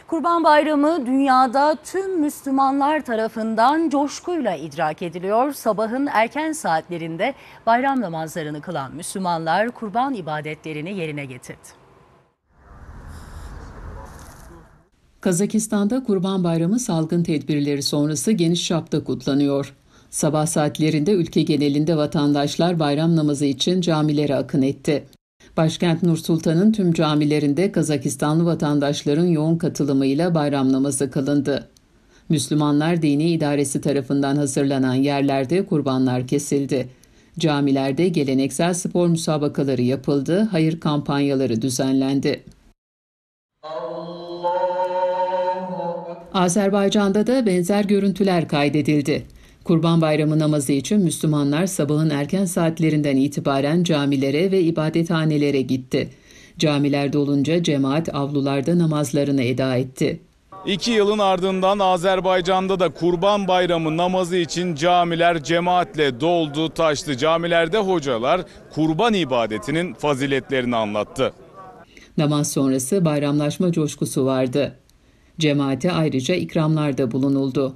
Kurban Bayramı dünyada tüm Müslümanlar tarafından coşkuyla idrak ediliyor. Sabahın erken saatlerinde bayram namazlarını kılan Müslümanlar kurban ibadetlerini yerine getirdi. Kazakistan'da Kurban Bayramı salgın tedbirleri sonrası geniş çapta kutlanıyor. Sabah saatlerinde ülke genelinde vatandaşlar bayram namazı için camilere akın etti. Başkent Nur Sultan'ın tüm camilerinde Kazakistanlı vatandaşların yoğun katılımıyla bayram namazı kılındı. Müslümanlar Dini İdaresi tarafından hazırlanan yerlerde kurbanlar kesildi. Camilerde geleneksel spor müsabakaları yapıldı, hayır kampanyaları düzenlendi. Azerbaycan'da da benzer görüntüler kaydedildi. Kurban Bayramı namazı için Müslümanlar sabahın erken saatlerinden itibaren camilere ve ibadethanelere gitti. Camiler dolunca cemaat avlularda namazlarını eda etti. 2 yılın ardından Azerbaycan'da da Kurban Bayramı namazı için camiler cemaatle doldu, taştı. Camilerde hocalar kurban ibadetinin faziletlerini anlattı. Namaz sonrası bayramlaşma coşkusu vardı. Cemaate ayrıca ikramlarda bulunuldu.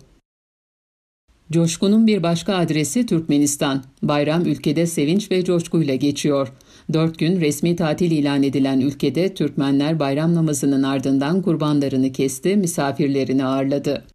Coşkunun bir başka adresi Türkmenistan. Bayram ülkede sevinç ve coşkuyla geçiyor. 4 gün resmi tatil ilan edilen ülkede Türkmenler bayram namazının ardından kurbanlarını kesti, misafirlerini ağırladı.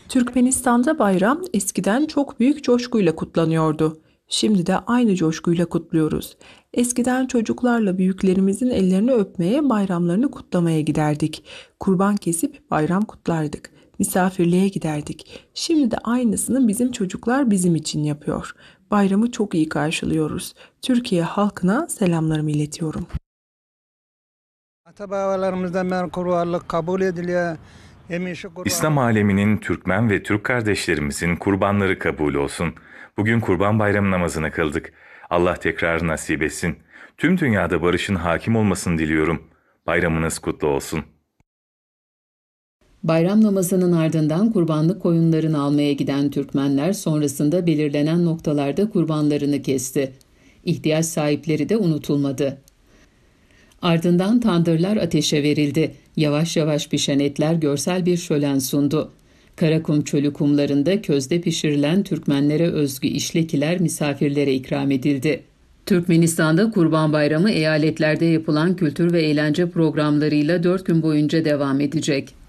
Türkmenistan'da bayram eskiden çok büyük coşkuyla kutlanıyordu. Şimdi de aynı coşkuyla kutluyoruz. Eskiden çocuklarla büyüklerimizin ellerini öpmeye, bayramlarını kutlamaya giderdik. Kurban kesip bayram kutlardık. Misafirliğe giderdik. Şimdi de aynısını bizim çocuklar bizim için yapıyor. Bayramı çok iyi karşılıyoruz. Türkiye halkına selamlarımı iletiyorum. Ata-babalarımızdan kurbanlık kabul ediliyor. İslam aleminin Türkmen ve Türk kardeşlerimizin kurbanları kabul olsun. Bugün Kurban Bayramı namazını kıldık. Allah tekrar nasip etsin. Tüm dünyada barışın hakim olmasını diliyorum. Bayramınız kutlu olsun. Bayram namazının ardından kurbanlık koyunlarını almaya giden Türkmenler sonrasında belirlenen noktalarda kurbanlarını kesti. İhtiyaç sahipleri de unutulmadı. Ardından tandırlar ateşe verildi. Yavaş yavaş pişen etler görsel bir şölen sundu. Karakum çölü kumlarında közde pişirilen Türkmenlere özgü işlekiler misafirlere ikram edildi. Türkmenistan'da Kurban Bayramı eyaletlerde yapılan kültür ve eğlence programlarıyla 4 gün boyunca devam edecek.